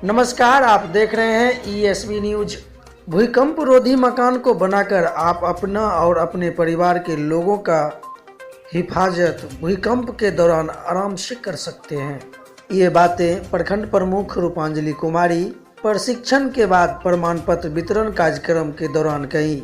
नमस्कार, आप देख रहे हैं ESV न्यूज। भूकंप रोधी मकान को बनाकर आप अपना और अपने परिवार के लोगों का हिफाजत भूकंप के दौरान आराम से कर सकते हैं। ये बातें प्रखंड प्रमुख रूपांजलि कुमारी प्रशिक्षण के बाद प्रमाण पत्र वितरण कार्यक्रम के दौरान कही।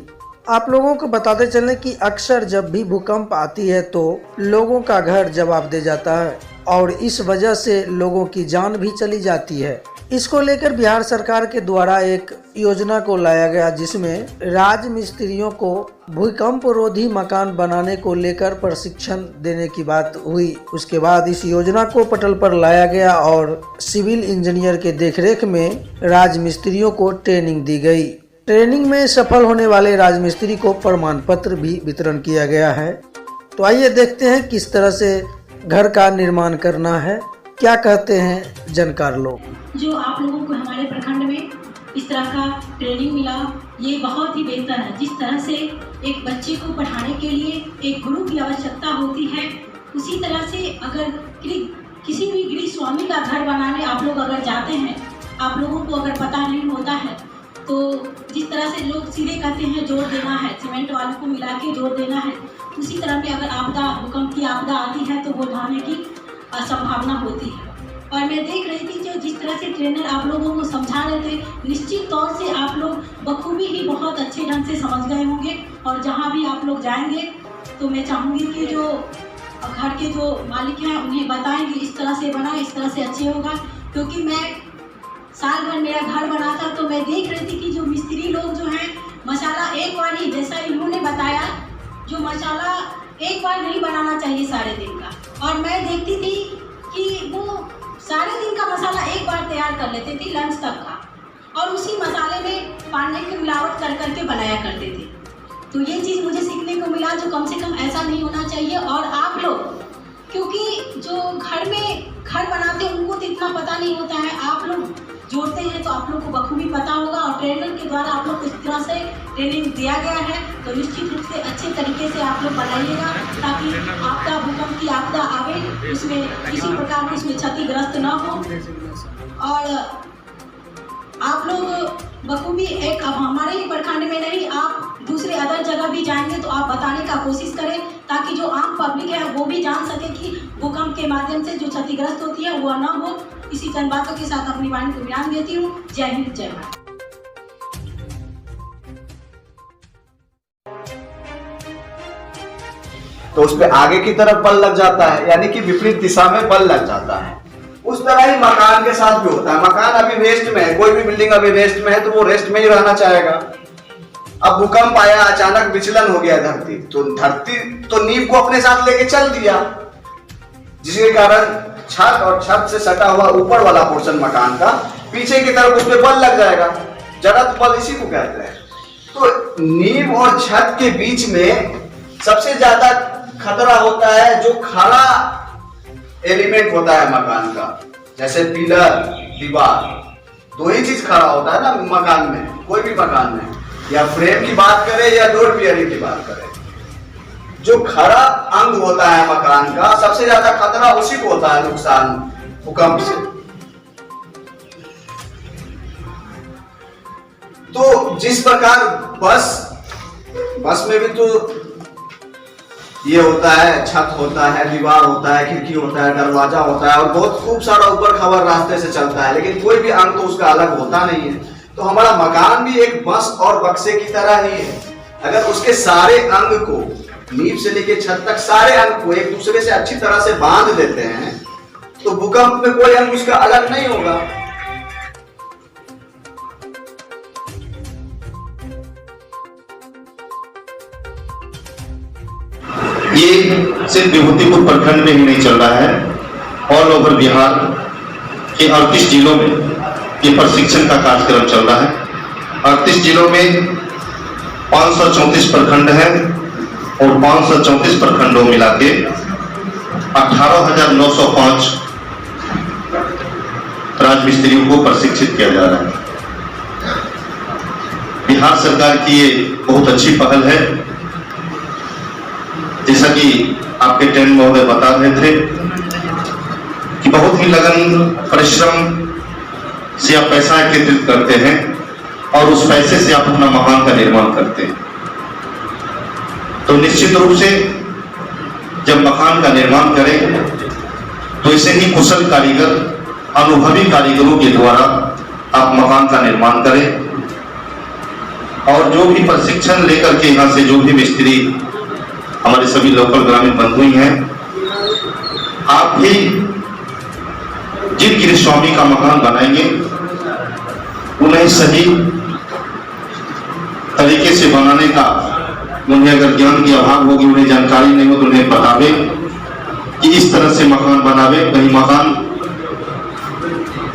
आप लोगों को बताते चलें कि अक्सर जब भी भूकंप आती है तो लोगों का घर जवाब दे जाता है और इस वजह से लोगों की जान भी चली जाती है। इसको लेकर बिहार सरकार के द्वारा एक योजना को लाया गया, जिसमें राज मिस्त्रियों को भूकंप रोधी मकान बनाने को लेकर प्रशिक्षण देने की बात हुई। उसके बाद इस योजना को पटल पर लाया गया और सिविल इंजीनियर के देखरेख में राज मिस्त्रियों को ट्रेनिंग दी गई। ट्रेनिंग में सफल होने वाले राजमिस्त्री को प्रमाण पत्र भी वितरण किया गया है। तो आइए देखते हैं किस तरह से घर का निर्माण करना है, क्या कहते हैं जानकार लोग। जो आप लोगों को हमारे प्रखंड में इस तरह का ट्रेनिंग मिला, ये बहुत ही बेहतर है। जिस तरह से एक बच्चे को पढ़ाने के लिए एक गुरु की आवश्यकता होती है, उसी तरह से अगर किसी भी गृह स्वामी का घर बनाने आप लोग अगर जाते हैं, आप लोगों को अगर पता नहीं होता है तो जिस तरह से लोग सीधे कहते हैं जोड़ देना है, सीमेंट वालों को मिला के जोड़ देना है, उसी तरह में अगर आपदा भूकंप की आपदा आती है तो वो ढहने की संभावना होती है। और मैं देख रही थी जो जिस तरह से ट्रेनर आप लोगों को समझा रहे थे, निश्चित तौर से आप लोग बखूबी ही बहुत अच्छे ढंग से समझ गए होंगे। और जहाँ भी आप लोग जाएंगे तो मैं चाहूँगी कि जो घर के जो मालिक हैं उन्हें बताएंगे इस तरह से बना, इस तरह से अच्छे होगा। क्योंकि मैं साल भर मेरा घर बना था तो मैं देख रही थी कि जो मिस्त्री लोग जो हैं मसाला एक बार ही, जैसा इन्होंने बताया, जो मसाला एक बार नहीं बनाना चाहिए सारे दिन का। और मैं देखती थी कि वो सारे दिन का मसाला एक बार तैयार कर लेते थे लंच तक का, और उसी मसाले में पानी की मिलावट कर करके बनाया करते थे। तो ये चीज़ मुझे सीखने को मिला, जो कम से कम ऐसा नहीं होना चाहिए। और आप लोग, क्योंकि जो घर में घर बनाते हैं उनको तो इतना पता नहीं होता है, आप लोग जोड़ते हैं तो आप लोग को बखूबी पता होगा। और ट्रेनर के द्वारा आप लोग को इस तरह से ट्रेनिंग दिया गया है, तो निश्चित रूप से अच्छे तरीके से आप लोग बनाइएगा, ताकि आपदा भूकंप की आपदा आवे उसमें किसी प्रकार की उसमें क्षतिग्रस्त न हो। और आप लोग बखूबी एक, अब हमारे ही प्रखंड में नहीं, आप दूसरे अदर जगह भी जाएंगे तो आप बताने का कोशिश करें, ताकि जो आम पब्लिक है वो भी जान सके कि भूकंप के माध्यम से जो क्षतिग्रस्त होती है वो न हो। इसी चंद बातों के साथ अपनी वाणी को विराम देती हूँ। जय हिंद, जय भारत। तो उस पे आगे की तरफ बल लग जाता है, यानी कि विपरीत दिशा में बल लग जाता है। उस तरह ही मकान के साथ भी होता है। मकान अभी रेस्ट में है, कोई भी बिल्डिंग अभी रेस्ट में है तो वो रेस्ट में ही रहना चाहेगा। अब भूकंप आया, अचानक विचलन हो गया धरती तो नींव को अपने साथ लेके चल दिया, जिसके कारण छत और छत से सटा हुआ ऊपर वाला पोर्शन मकान का पीछे की तरफ उस पे बल लग जाएगा। जड़त्व बल इसी को कहते हैं। तो नींव और छत के बीच में सबसे ज्यादा खतरा होता है जो खड़ा एलिमेंट होता है मकान का, जैसे पिलर, दीवार, दो ही चीज खड़ा होता है ना मकान में, कोई भी मकान में, या फ्रेम की बात करें या डोर पियरिंग की बात करें। जो खड़ा अंग होता है मकान का, सबसे ज्यादा खतरा उसी को होता है नुकसान भूकंप से। तो जिस प्रकार बस में भी तो ये होता है, छत होता है, दीवार होता है, खिड़की होता है, दरवाजा होता है और बहुत खूब सारा ऊपर खबर रास्ते से चलता है, लेकिन कोई भी अंग तो उसका अलग होता नहीं है। तो हमारा मकान भी एक बस और बक्से की तरह ही है। अगर उसके सारे अंग को, नींव से लेकर छत तक सारे अंग को एक दूसरे से अच्छी तरह से बांध देते हैं तो भूकंप में कोई अंग उसका अलग नहीं होगा। ये सिर्फ विभूतिपुर प्रखंड में ही नहीं चल रहा है, ऑल ओवर बिहार के 38 जिलों में ये प्रशिक्षण का कार्यक्रम चल रहा है। 38 जिलों में 534 प्रखंड हैं और 534 प्रखंडों मिला के 18,905 राजमिस्त्रियों को प्रशिक्षित किया जा रहा है। बिहार सरकार की ये बहुत अच्छी पहल है। जैसा कि आपके ट्रेनर महोदय बता रहे थे कि बहुत ही लगन, परिश्रम से आप पैसा एकत्रित करते हैं और उस पैसे से आप अपना मकान का निर्माण करते हैं। तो निश्चित रूप से जब मकान का निर्माण करें तो इसे ही कुशल कारीगर, अनुभवी कारीगरों के द्वारा आप मकान का निर्माण करें। और जो भी प्रशिक्षण लेकर के यहाँ से जो भी मिस्त्री हमारे सभी लोकल ग्रामीण बंधु हैं, आप भी जिन गृहस्वामी का मकान बनाएंगे उन्हें सही तरीके से बनाने का, उन्हें अगर ज्ञान की अभाव होगी, उन्हें जानकारी नहीं हो तो उन्हें बतावे कि इस तरह से मकान बनावे। कहीं मकान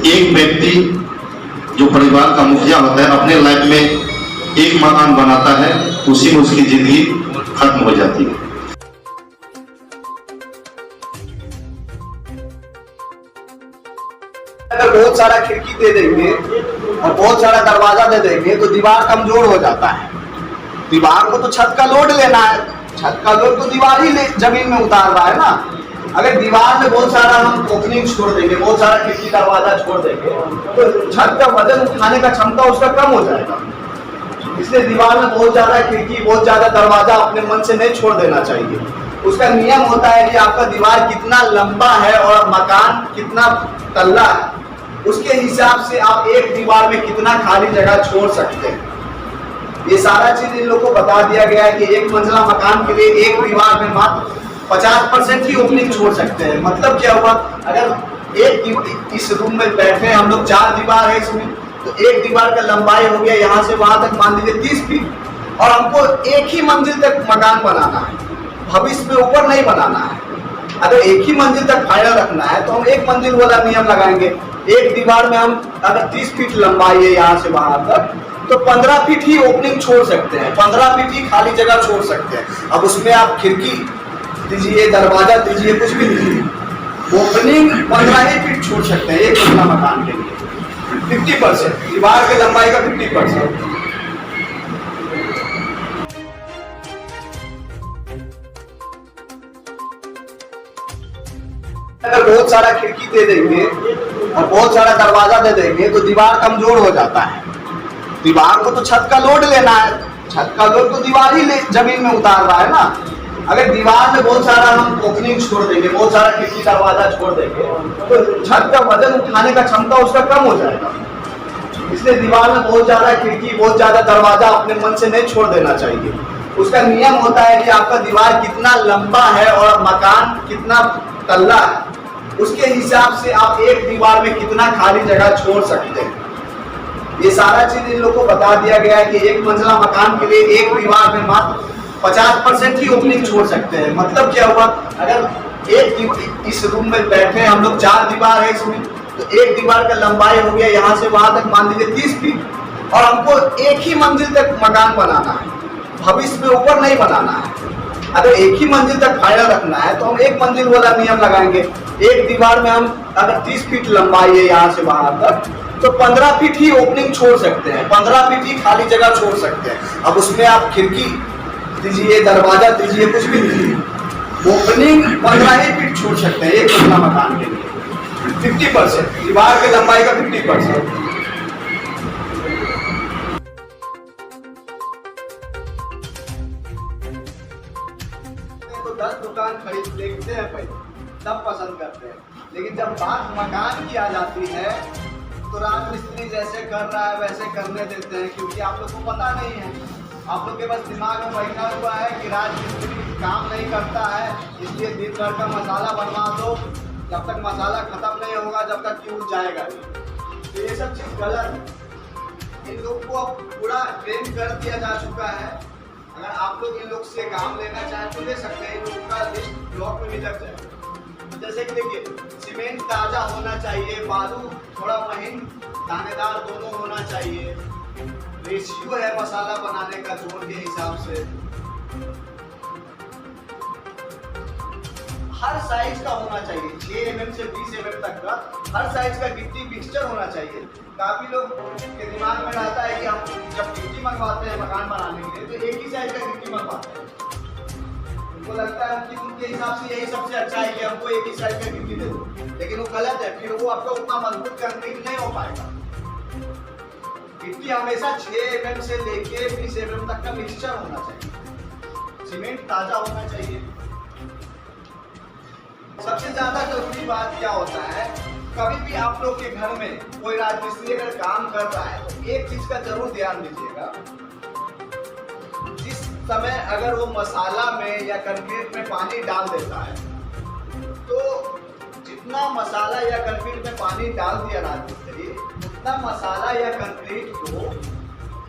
एक व्यक्ति जो परिवार का मुखिया होता है अपने लाइफ में एक मकान बनाता है, उसी में उसकी जिंदगी खत्म हो जाती है। अगर बहुत सारा खिड़की दे देंगे और बहुत सारा दरवाजा दे देंगे तो दीवार कमजोर हो जाता है। दीवार को तो छत का लोड लेना है, छत का लोड तो दीवार ही जमीन में उतार रहा है ना। अगर दीवार में बहुत सारा हम ओपनिंग छोड़ देंगे, बहुत सारा खिड़की दरवाजा छोड़ देंगे तो छत का वजन उठाने का क्षमता उसका कम हो जाएगा। इसलिए दीवार में बहुत ज्यादा खिड़की, बहुत ज्यादा दरवाजा अपने मन से नहीं छोड़ देना चाहिए। उसका नियम होता है कि आपका दीवार कितना लंबा है और मकान कितना तल्ला है, उसके हिसाब से आप एक दीवार में कितना खाली जगह छोड़ सकते हैं। ये सारा चीज इन लोगों को बता दिया गया है कि एक मंजिला मकान के लिए एक दीवार में मात्र 50% ही ओपनिंग छोड़ सकते हैं। मतलब क्या हुआ, अगर एक इस रूम में बैठे हम लोग, 4 दीवार है इसमें, तो एक दीवार का लंबाई हो गया यहाँ से वहां तक मान लीजिए 30 फीट और हमको एक ही मंजिल तक मकान बनाना है, भविष्य में ऊपर नहीं बनाना है। अगर एक ही मंजिल तक फायदा रखना है तो हम एक मंजिल वाला नियम लगाएंगे। एक दीवार में हम अगर 30 फीट लंबाई है यहाँ से वहां तक तो 15 फीट ही ओपनिंग छोड़ सकते हैं, 15 फीट ही खाली जगह छोड़ सकते हैं। अब उसमें आप खिड़की दीजिए, दरवाजा दीजिए, कुछ भी दीजिए, ओपनिंग 15 ही फीट छोड़ सकते हैं एक मंजिला मकान के लिए। 50% दीवार की लंबाई का 50%। अगर बहुत सारा खिड़की दे देंगे और बहुत सारा दरवाजा दे देंगे तो दीवार कमजोर हो जाता है। दीवार को तो छत का लोड लेना है, छत का लोड तो दीवार ही जमीन में उतार रहा है ना। अगर दीवार में बहुत सारा हम ओपनिंग छोड़ देंगे, बहुत सारा खिड़की दरवाजा छोड़ देंगे तो छत का वजन उठाने का क्षमता उसका कम हो जाएगा। इसलिए दीवार में बहुत ज्यादा खिड़की, बहुत ज्यादा दरवाजा अपने मन से नहीं छोड़ देना चाहिए। उसका नियम होता है कि आपका दीवार कितना लंबा है और मकान कितना तल्ला है, उसके हिसाब से आप एक दीवार में कितना खाली जगह छोड़ सकते हैं। ये सारा चीज इन लोगों को बता दिया गया है कि एक मंजिला मकान के लिए एक दीवार में मात्र 50% ही ओपनिंग छोड़ सकते हैं। मतलब क्या हुआ, अगर एक इस रूम में बैठे हम लोग, 4 दीवार है इसमें, तो एक दीवार का लंबाई हो गया यहाँ से वहां तक मान लीजिए 30 फीट और हमको एक ही मंजिल तक मकान बनाना है, भविष्य में ऊपर नहीं बनाना है। अगर एक ही मंजिल तक फायदा रखना है तो हम एक मंजिल वाला नियम लगाएंगे। एक दीवार में हम अगर 30 फीट लंबाई है यहाँ से वहां तक तो 15 फीट ही ओपनिंग छोड़ सकते हैं, 15 फीट ही खाली जगह छोड़ सकते हैं। अब उसमें आप खिड़की दीजिए, दरवाजा दीजिए, कुछ भी दीजिए, ओपनिंग 15 ही फीट छोड़ सकते हैं एक मंजिला मकान के लिए। 50% दीवार की लंबाई का 50%। तो 10 दुकान खरीद देखते हैं पहले, तब पसंद करते हैं, लेकिन जब बात मकान की आ जाती है तो राजमिस्त्री जैसे कर रहा है वैसे करने देते हैं, क्योंकि आप लोग को पता नहीं है, आप लोग के बस दिमाग में बैठा हुआ है कि राजमिस्त्री काम नहीं करता है, इसलिए दिन भर का मसाला बनवा दो, जब तक मसाला खत्म नहीं होगा जब तक कि उठ जाएगा। तो ये सब चीज़ गलत है। इन लोग को अब पूरा ट्रेन कर दिया जा चुका है। अगर आप लोग इन लोग से काम लेना चाहें तो ले सकते हैं, इन लोग का लिस्ट ब्लॉक में भी लग जाएगा। जैसे कि देखिए, सीमेंट ताज़ा होना चाहिए, बालू थोड़ा महीन दानेदार दोनों होना चाहिए, रेशियो है मसाला बनाने का जोड़ के हिसाब से, हर साइज का होना चाहिए, 6 mm से 20 mm तक का हर साइज का गिट्टी मिक्सचर होना चाहिए। काफी लोग के दिमाग में रहता है कि हम जब गिट्टी मंगवाते हैं मकान बनाने के लिए तो एक ही साइज का गिट्टी मंगवाते हैं, उनको लगता है कि उनके हिसाब से यही सबसे अच्छा है कि हमको एक ही साइज का गिट्टी दे दो, लेकिन वो गलत है। फिर वो आपका उतना मजबूत कंक्रीट नहीं हो पाएगा। गिट्टी हमेशा 6 mm से लेके 20 mm तक का मिक्सचर होना चाहिए। सीमेंट ताजा होना चाहिए। सबसे ज्यादा जरूरी बात क्या होता है, कभी भी आप लोग के घर में कोई राजमिस्त्री अगर काम कर रहा है तो एक चीज का जरूर ध्यान दीजिएगा, जिस समय अगर वो मसाला में या कंक्रीट में पानी डाल देता है तो जितना मसाला या कंक्रीट में पानी डाल दिया राजमिस्त्री, उतना मसाला या कंक्रीट को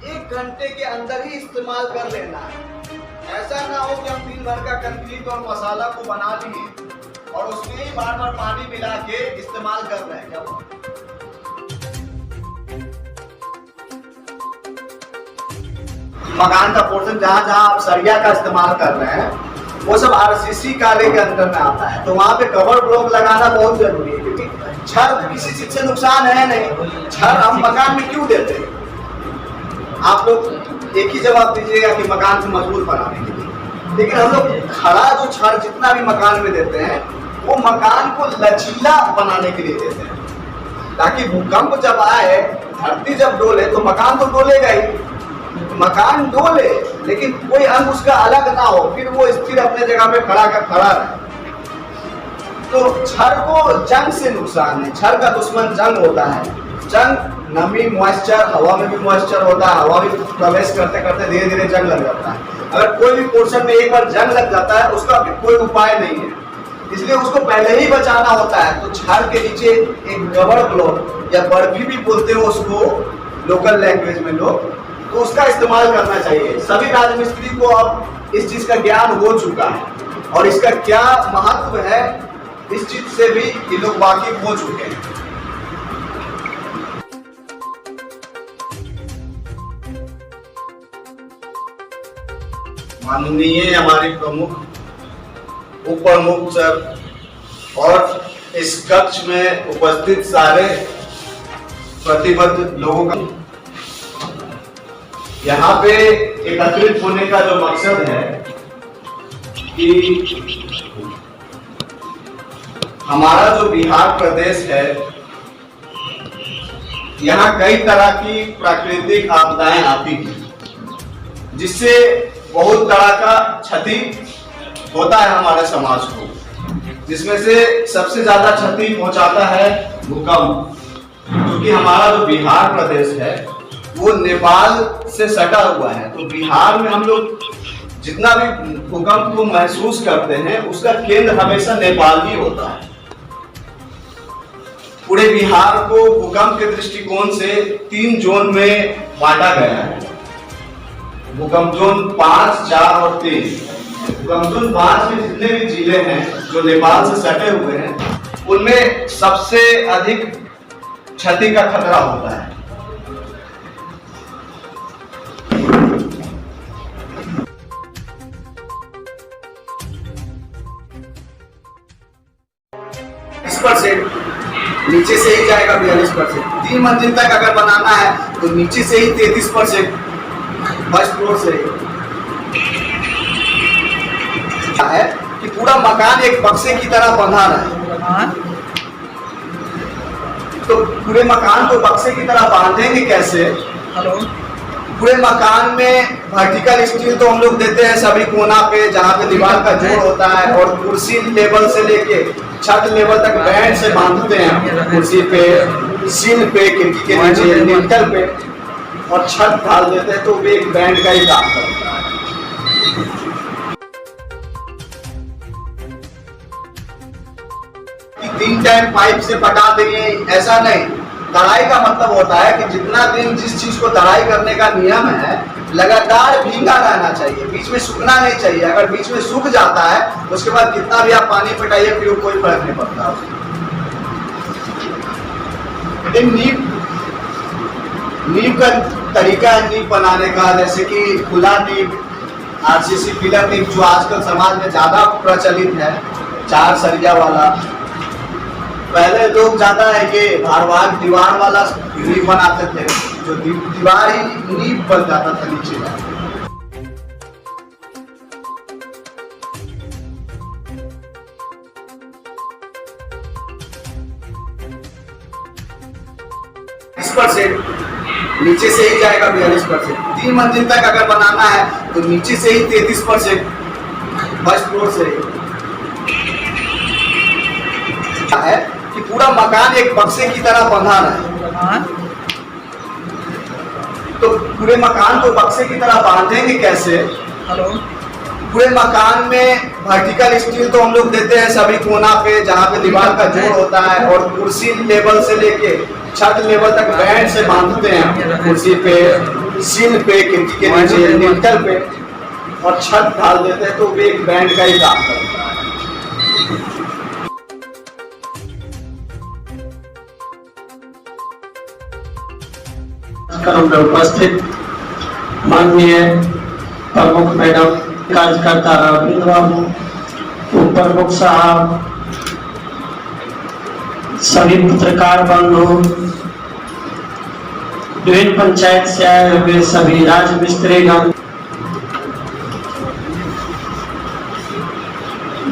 1 घंटे के अंदर ही इस्तेमाल कर लेना है। ऐसा ना हो कि हम दिन भर का कंक्रीट और मसाला को बना लिए और उसमें ही बार बार पानी मिला के इस्तेमाल कर रहे हैं। क्या मकान का पोर्शन जहाँ जहाँ आप सरिया का इस्तेमाल कर रहे हैं वो सब आरसीसी कार्य के अंदर में आता है, तो वहाँ पे कवर ब्लॉक लगाना बहुत जरूरी है, क्योंकि छड़ किसी चीज से नुकसान है नहीं। छड़ हम मकान में क्यों देते हैं? आप लोग एक ही जवाब दीजिएगा कि मकान को मजबूत बनाने के लिए, लेकिन हम लोग खड़ा जो छड़ जितना भी मकान में देते हैं वो मकान को लचीला बनाने के लिए देते हैं, ताकि भूकंप जब आए, धरती जब डोले तो मकान तो डोलेगा ही। मकान डोले लेकिन कोई अंग उसका अलग ना हो, फिर वो स्थिर अपने जगह पे खड़ा का खड़ा रहे। तो छड़ को जंग से नुकसान है, छड़ का दुश्मन जंग होता है। जंग नमी, मॉइस्चर, हवा में भी मॉइस्चर होता है, हवा में प्रवेश करते करते धीरे धीरे जंग लग जाता है। अगर कोई भी पोर्शन में एक बार जंग लग जाता है उसका भी कोई उपाय नहीं है, इसलिए उसको पहले ही बचाना होता है। तो छड़ के नीचे एक कवर ब्लॉक या बर्फी भी बोलते हो उसको लोकल लैंग्वेज में लोग, तो उसका इस्तेमाल करना चाहिए। सभी राजमिस्त्री को अब इस चीज का ज्ञान हो चुका है और इसका क्या महत्व है इस चीज से भी ये लोग वाकिफ हो चुके हैं। माननीय हमारे प्रमुख, उप प्रमुख सर और इस कक्ष में उपस्थित सारे प्रतिबद्ध लोगों का यहाँ पे एकत्रित होने का जो मकसद है कि हमारा जो बिहार प्रदेश है, यहाँ कई तरह की प्राकृतिक आपदाएं आती हैं जिससे बहुत तरह का क्षति होता है हमारे समाज को, जिसमें से सबसे ज्यादा क्षति पहुंचाता है भूकंप। क्योंकि हमारा जो बिहार प्रदेश है वो नेपाल से सटा हुआ है, तो बिहार में हम लोग जितना भी भूकंप को महसूस करते हैं उसका केंद्र हमेशा नेपाल ही होता है। पूरे बिहार को भूकंप के दृष्टिकोण से 3 जोन में बांटा गया है, भूकंप जोन 5, 4 और 3। भूकंप जोन 5 में जितने भी जिले हैं जो नेपाल से सटे हुए हैं उनमें सबसे अधिक क्षति का खतरा होता है। नीचे से ही जाएगा 42%। 3 मंजिल तक अगर बनाना है तो नीचे से ही 33%, फर्स्ट फ्लोर से है कि पूरा मकान एक बक्से की तरह बंधा रहा है। तो पूरे मकान को बक्से की तरह बांधेंगे कैसे? पूरे मकान में वर्टिकल स्टील तो हम लोग देते हैं सभी कोना पे, जहाँ पे दीवार का जोड़ होता है, और कुर्सी लेवल से लेके छत लेवल तक बैंड से बांधते हैं। कुर्सी पे, सील पे, खिड़की के नीचे, लिंटल पे, और छत ढाल देते हैं, तो वो एक बैंड का ही काम करता है। 3 टाइम पाइप से पटा देंगे ऐसा नहीं। तराई का मतलब होता है कि जितना दिन जिस चीज को तराई करने का नियम है लगातार भीगा रहना चाहिए, बीच में सूखना नहीं चाहिए। अगर बीच में सूख जाता है उसके बाद कितना भी आप पानी पटाइए फिर कोई फर्क नहीं पड़ता। नींव का तरीका है नींव बनाने का, जैसे कि खुला नींव, आरसीसी पिलर नींव जो आजकल समाज में ज्यादा प्रचलित है, 4 सरिया वाला। पहले लोग ज्यादा है कि भारवाग दीवार वाला नींव बनाते थे, जो दीवार ही नींव बन जाता था नीचे का। नीचे से ही जाएगा 42%। 3 मंजिल तक अगर बनाना है तो नीचे से ही 33%, फर्स्ट फ्लोर से है कि पूरा मकान एक बक्से की तरह बंधा रहा है। तो पूरे मकान को बक्से की तरह बांधेंगे कैसे? पूरे मकान में वर्टिकल स्टील तो हम लोग देते हैं सभी कोना पे, जहाँ पे दीवार का जोड़ होता है, और कुर्सी लेवल से लेके छत लेवल तक बैंड से बांधते हैं। कुर्सी पे, सील पे, खिड़की के नीचे, लिंटर पे, और छत डाल देते हैं, तो वे एक बैंड का ही काम करता है। कार्यक्रम में उपस्थित माननीय प्रमुख मैडम, कार्यकर्ता अरविंद बाबू, उप प्रमुख साहब, सभी पत्रकार बंधु, विभिन्न पंचायत से आए हुए सभी राजमिस्त्रीगण,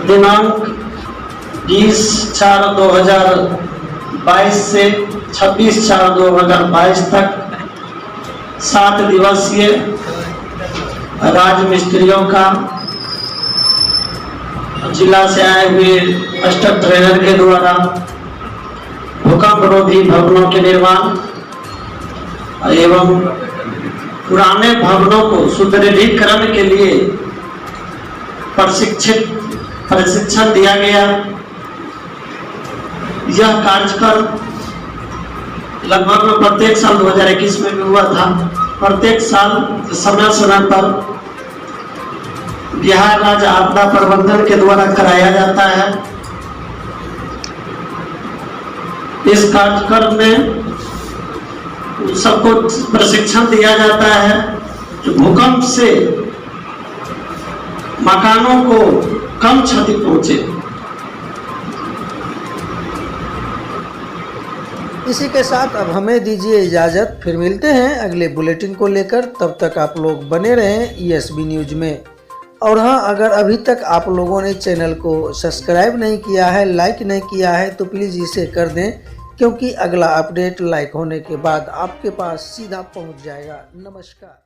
दिनांक 20/4/2022 से 26/4/2022 तक 7 दिवसीय राजमिस्त्रियों का जिला से आए हुए मास्टर ट्रेनर के द्वारा भूकंप रोधी भवनों के निर्माण एवं पुराने भवनों को सुदृढ़ीकरण के लिए प्रशिक्षण दिया गया। यह कार्यक्रम लगभग में प्रत्येक साल 2021 में भी हुआ था। प्रत्येक साल समय समय पर बिहार राज्य आपदा प्रबंधन के द्वारा कराया जाता है। इस कार्यक्रम में सबको प्रशिक्षण दिया जाता है कि भूकंप से मकानों को कम क्षति पहुंचे। इसी के साथ अब हमें दीजिए इजाज़त, फिर मिलते हैं अगले बुलेटिन को लेकर। तब तक आप लोग बने रहें ESB न्यूज में। और हाँ, अगर अभी तक आप लोगों ने चैनल को सब्सक्राइब नहीं किया है, लाइक नहीं किया है, तो प्लीज़ इसे कर दें, क्योंकि अगला अपडेट लाइक होने के बाद आपके पास सीधा पहुंच जाएगा। नमस्कार।